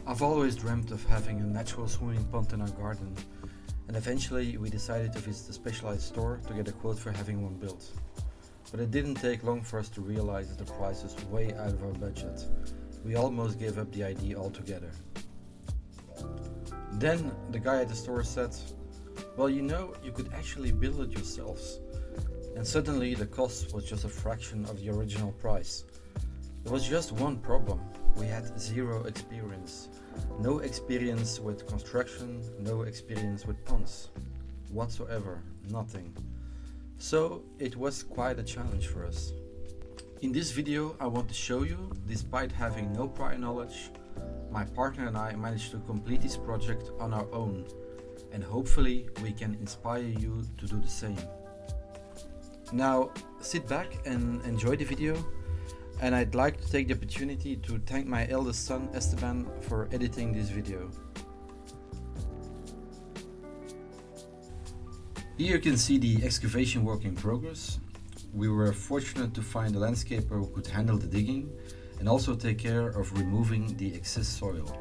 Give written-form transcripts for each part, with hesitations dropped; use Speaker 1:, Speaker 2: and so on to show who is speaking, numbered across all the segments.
Speaker 1: I've always dreamt of having a natural swimming pond in our garden, and eventually we decided to visit a specialized store to get a quote for having one built. But it didn't take long for us to realize that the price was way out of our budget. We almost gave up the idea altogether. Then the guy at the store said, well, you could actually build it yourselves. And suddenly the cost was just a fraction of the original price. There was just one problem. We had zero experience. No experience with construction, no experience with ponds. Whatsoever, nothing. So it was quite a challenge for us. In this video I want to show you, despite having no prior knowledge, my partner and I managed to complete this project on our own, and hopefully we can inspire you to do the same. Now sit back and enjoy the video, and I'd like to take the opportunity to thank my eldest son Esteban for editing this video. Here you can see the excavation work in progress. We were fortunate to find a landscaper who could handle the digging and also take care of removing the excess soil.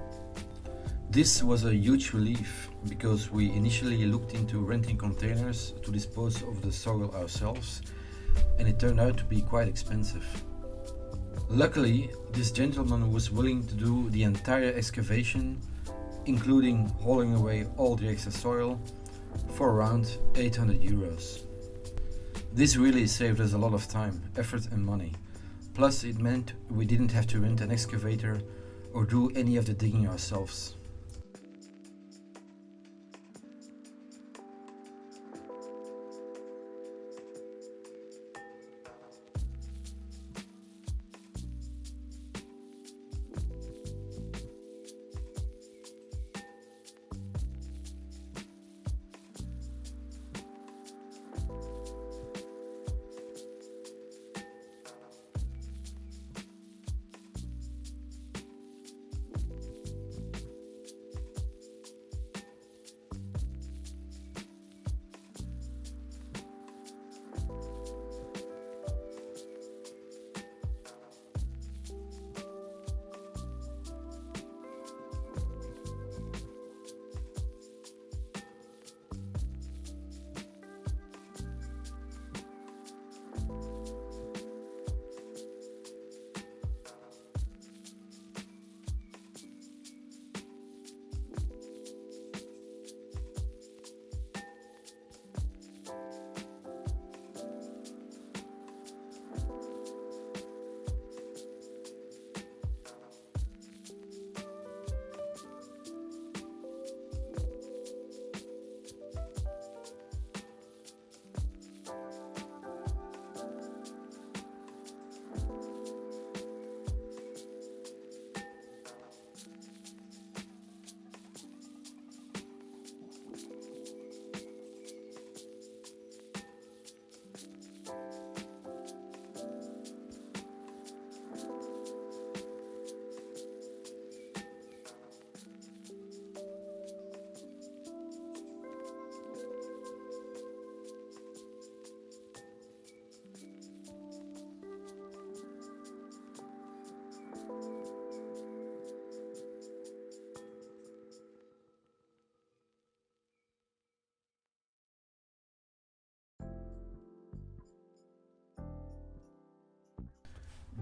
Speaker 1: This was a huge relief because we initially looked into renting containers to dispose of the soil ourselves, and it turned out to be quite expensive. Luckily, this gentleman was willing to do the entire excavation, including hauling away all the excess soil, for around 800 euros. This really saved us a lot of time, effort and money. Plus it meant we didn't have to rent an excavator or do any of the digging ourselves.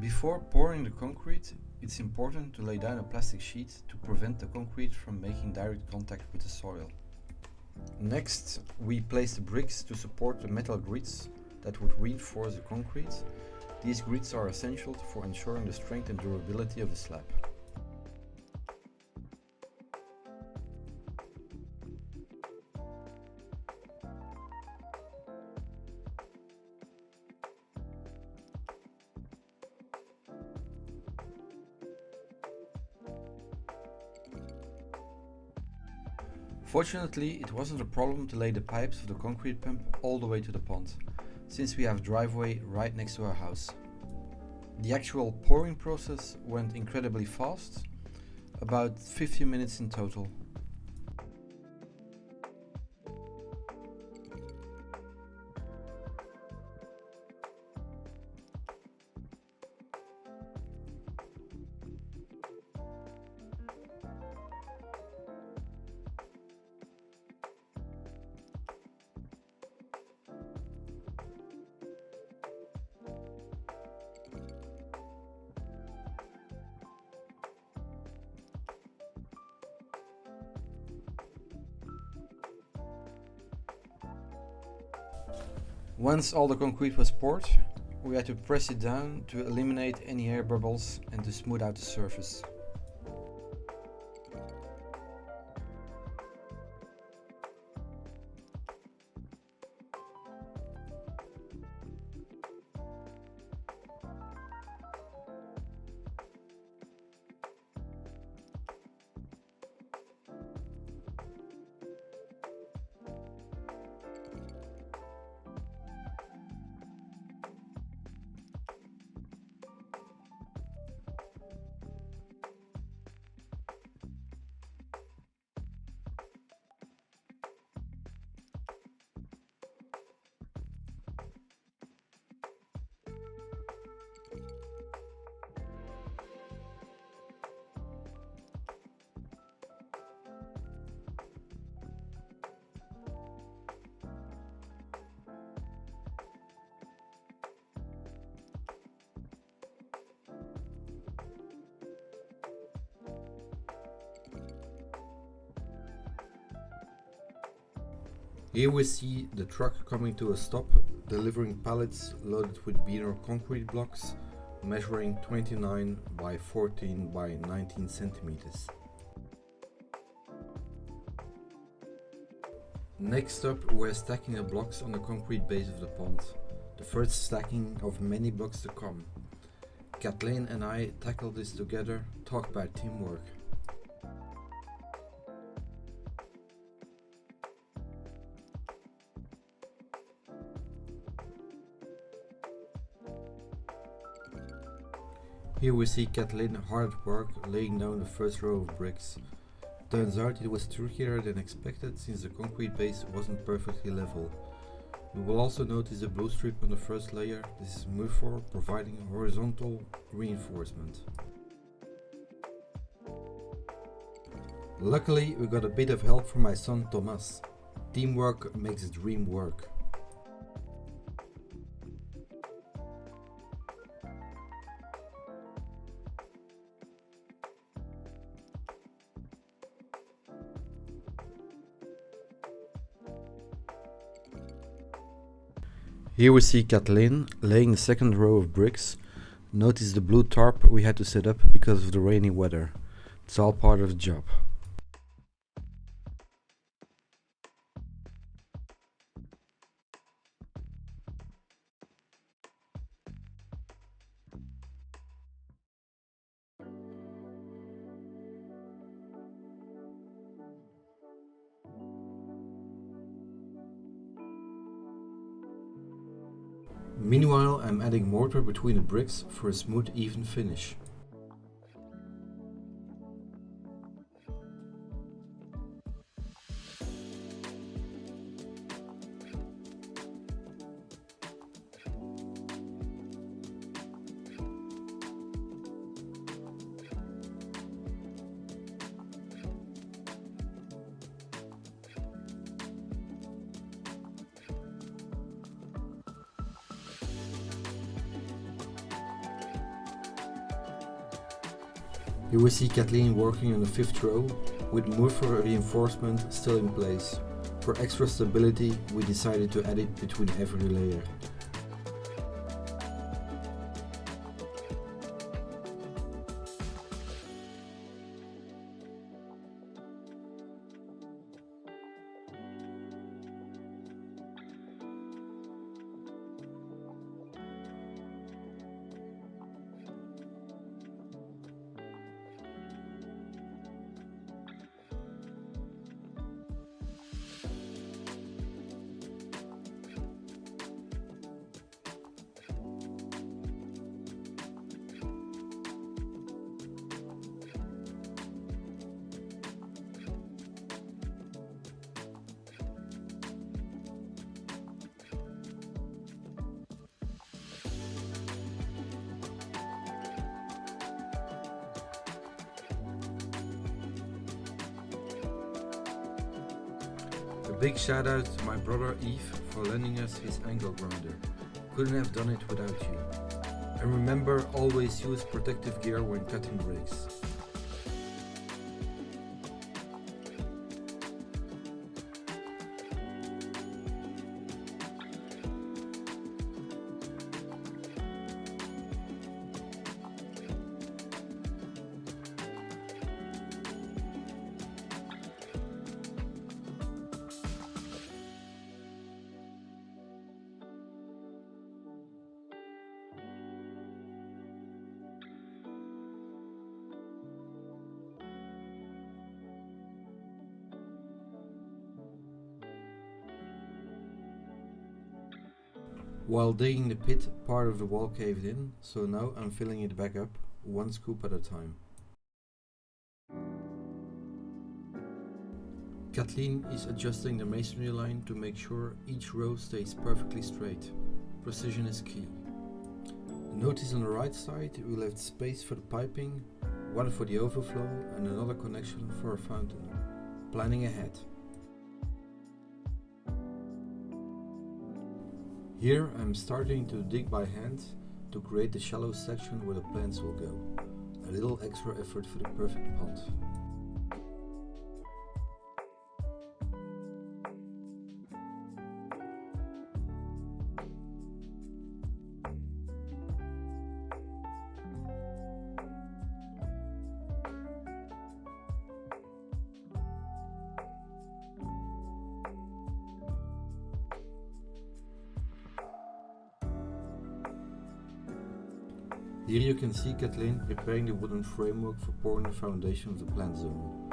Speaker 1: Before pouring the concrete, it's important to lay down a plastic sheet to prevent the concrete from making direct contact with the soil. Next, we place the bricks to support the metal grids that would reinforce the concrete. These grids are essential for ensuring the strength and durability of the slab. Fortunately, it wasn't a problem to lay the pipes of the concrete pump all the way to the pond, since we have a driveway right next to our house. The actual pouring process went incredibly fast, about 15 minutes in total. Once all the concrete was poured, we had to press it down to eliminate any air bubbles and to smooth out the surface. Here we see the truck coming to a stop, delivering pallets loaded with beaner concrete blocks, measuring 29 by 14 by 19 centimeters. Next up, we're stacking the blocks on the concrete base of the pond, the first stacking of many blocks to come. Kathleen and I tackled this together, talk about teamwork. Here we see Kathleen hard at work laying down the first row of bricks. Turns out it was trickier than expected since the concrete base wasn't perfectly level. You will also notice a blue strip on the first layer. This is Murphy providing horizontal reinforcement. Luckily we got a bit of help from my son Thomas. Teamwork makes the dream work. Here we see Kathleen laying the second row of bricks. Notice the blue tarp we had to set up because of the rainy weather. It's all part of the job. Meanwhile, I'm adding mortar between the bricks for a smooth, even finish. Here we see Kathleen working on the fifth row, with Murphy reinforcement still in place. For extra stability, we decided to add it between every layer. A big shout out to my brother Yves for lending us his angle grinder. Couldn't have done it without you. And remember, always use protective gear when cutting bricks. While digging the pit, part of the wall caved in, so now I'm filling it back up, one scoop at a time. Kathleen is adjusting the masonry line to make sure each row stays perfectly straight. Precision is key. Notice on the right side we left space for the piping, one for the overflow and another connection for a fountain. Planning ahead. Here I'm starting to dig by hand to create the shallow section where the plants will go. A little extra effort for the perfect pond. Here you can see Kathleen preparing the wooden framework for pouring the foundation of the plant zone,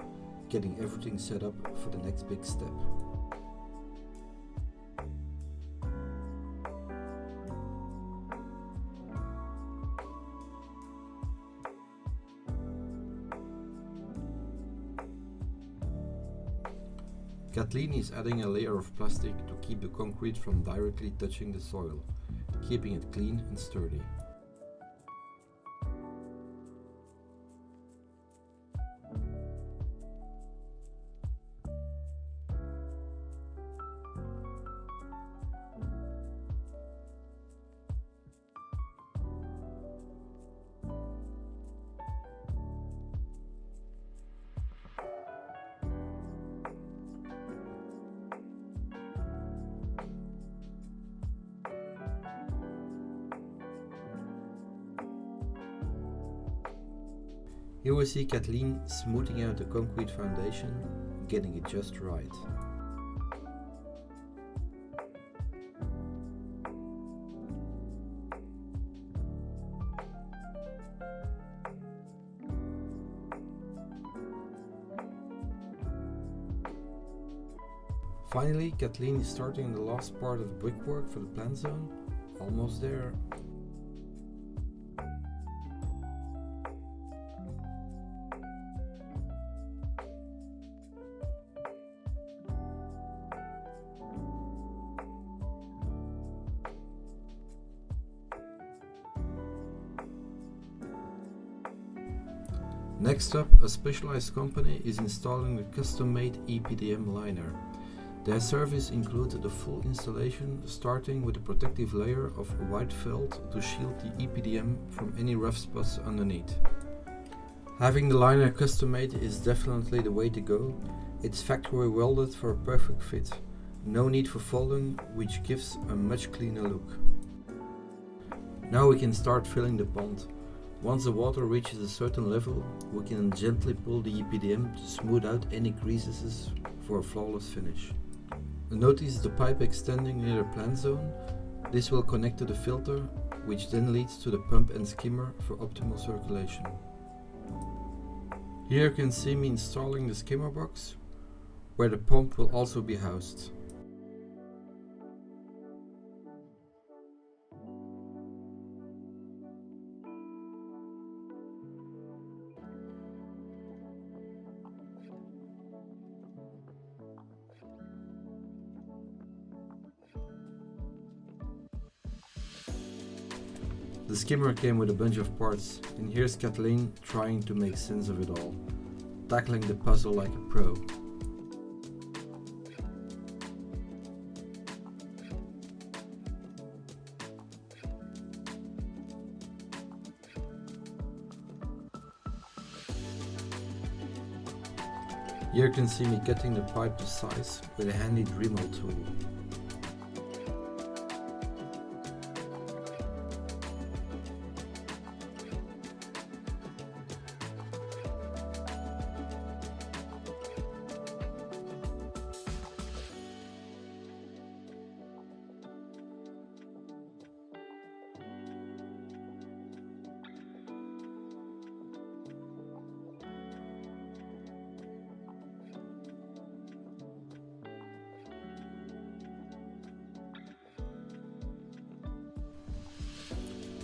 Speaker 1: getting everything set up for the next big step. Kathleen is adding a layer of plastic to keep the concrete from directly touching the soil, keeping it clean and sturdy. Here we see Kathleen smoothing out the concrete foundation, getting it just right. Finally, Kathleen is starting the last part of the brickwork for the plant zone. Almost there. Next up, a specialized company is installing the custom-made EPDM liner. Their service includes the full installation, starting with a protective layer of white felt to shield the EPDM from any rough spots underneath. Having the liner custom-made is definitely the way to go. It's factory welded for a perfect fit. No need for folding, which gives a much cleaner look. Now we can start filling the pond. Once the water reaches a certain level, we can gently pull the EPDM to smooth out any creases for a flawless finish. Notice the pipe extending near the plant zone. This will connect to the filter, which then leads to the pump and skimmer for optimal circulation. Here you can see me installing the skimmer box, where the pump will also be housed. The skimmer came with a bunch of parts, and here's Kathleen trying to make sense of it all, tackling the puzzle like a pro. Here you can see me cutting the pipe to size with a handy Dremel tool.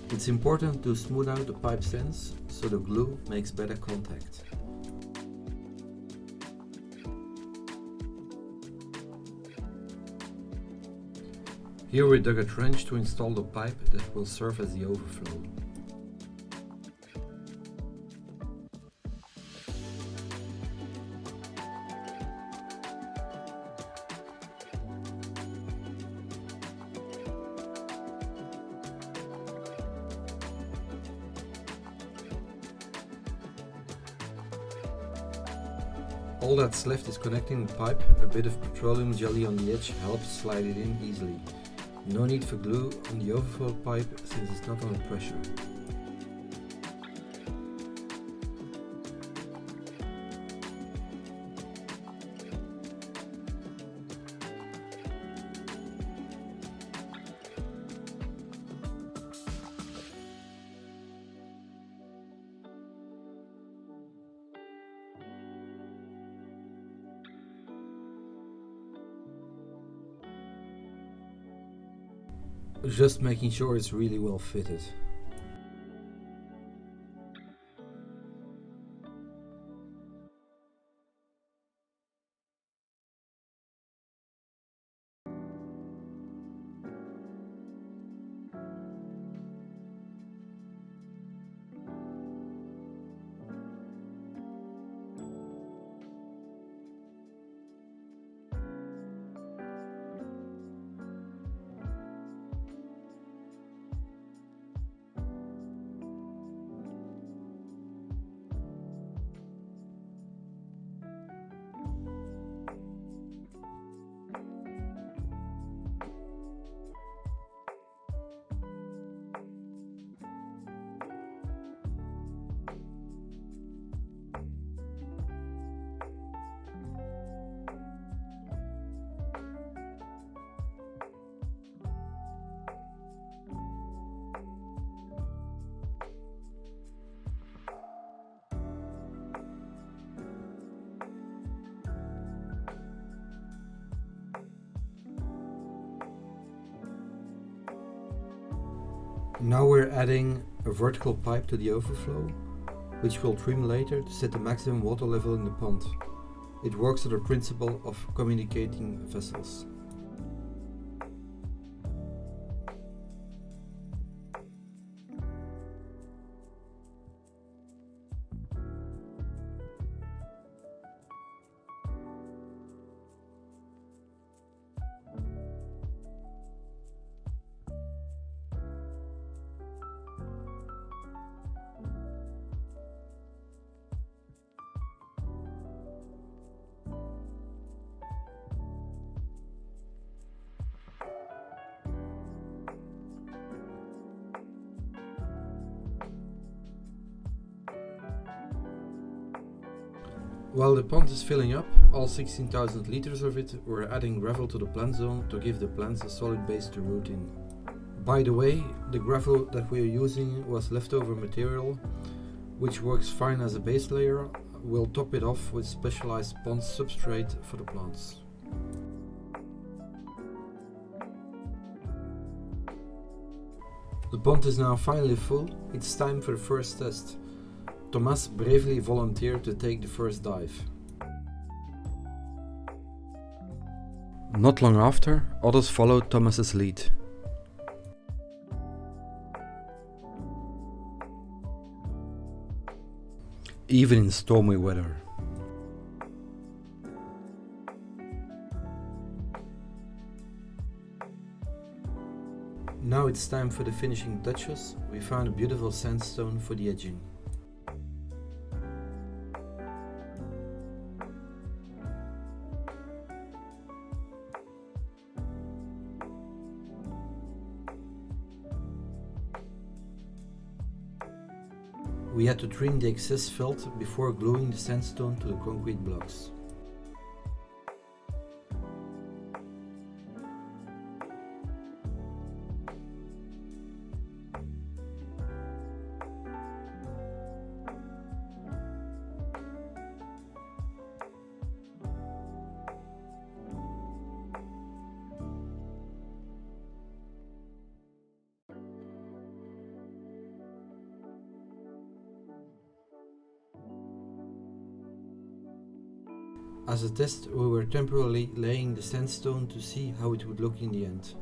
Speaker 1: It's important to smooth out the pipe ends so the glue makes better contact. Here we dug a trench to install the pipe that will serve as the overflow. All that's left is connecting the pipe. A bit of petroleum jelly on the edge helps slide it in easily. No need for glue on the overflow pipe since it's not under pressure. Just making sure it's really well fitted. Now we're adding a vertical pipe to the overflow, which we'll trim later to set the maximum water level in the pond. It works on the principle of communicating vessels. While the pond is filling up, all 16,000 liters of it, we're adding gravel to the plant zone to give the plants a solid base to root in. By the way, the gravel that we are using was leftover material, which works fine as a base layer. We'll top it off with specialized pond substrate for the plants. The pond is now finally full. It's time for the first test. Thomas bravely volunteered to take the first dive. Not long after, others followed Thomas's lead. Even in stormy weather. Now it's time for the finishing touches. We found a beautiful sandstone for the edging. We had to trim the excess felt before gluing the sandstone to the concrete blocks.
Speaker 2: As a test, we were temporarily laying the sandstone to see how it would look in the end.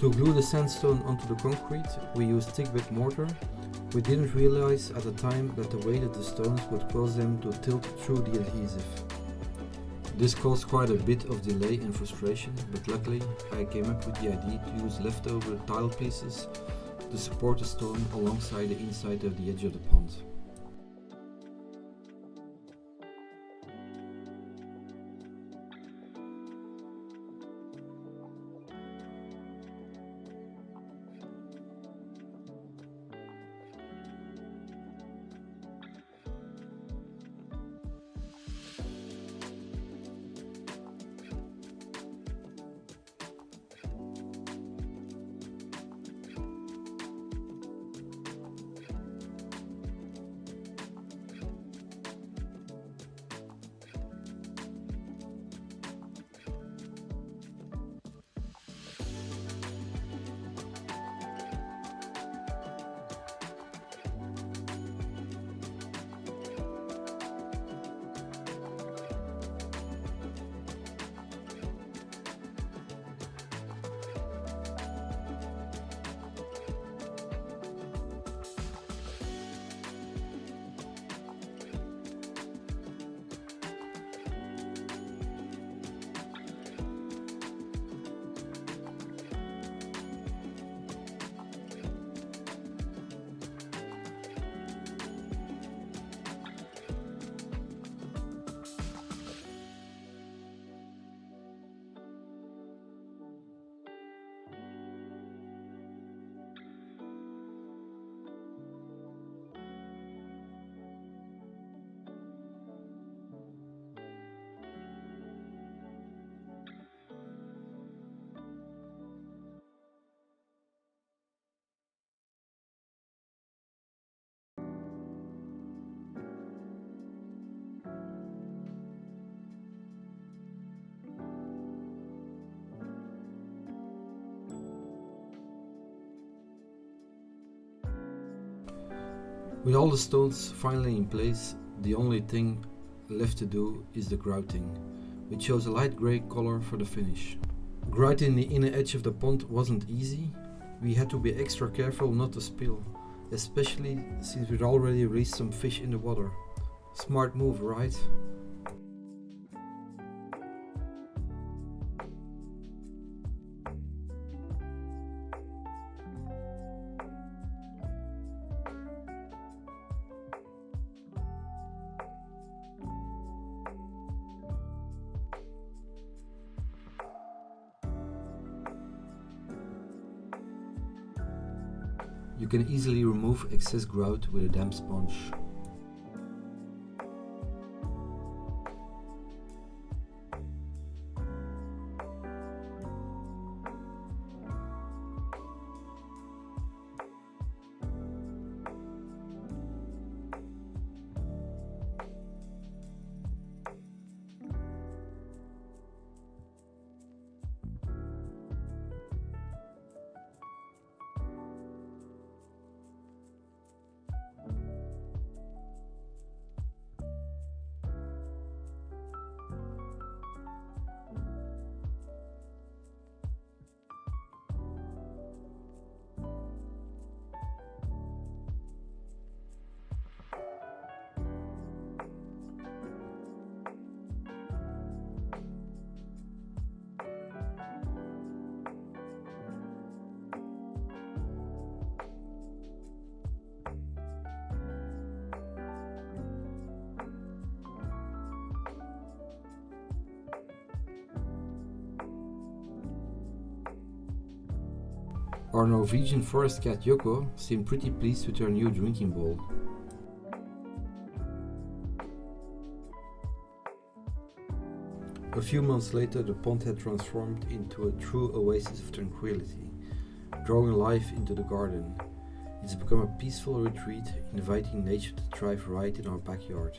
Speaker 2: To glue the sandstone onto the concrete, we used thick bed mortar. We didn't realize at the time that the weight of the stones would cause them to tilt through the adhesive. This caused quite a bit of delay and frustration, but luckily I came up with the idea to use leftover tile pieces to support the stone alongside the inside of the edge of the pond. With all the stones finally in place, the only thing left to do is the grouting, which shows a light grey color for the finish. Grouting the inner edge of the pond wasn't easy. We had to be extra careful not to spill, especially since we'd already released some fish in the water. Smart move, right? You can easily remove excess grout with a damp sponge. Our Norwegian forest cat Yoko seemed pretty pleased with her new drinking bowl. A few months later, the pond had transformed into a true oasis of tranquility, drawing life into the garden. It's become a peaceful retreat, inviting nature to thrive right in our backyard.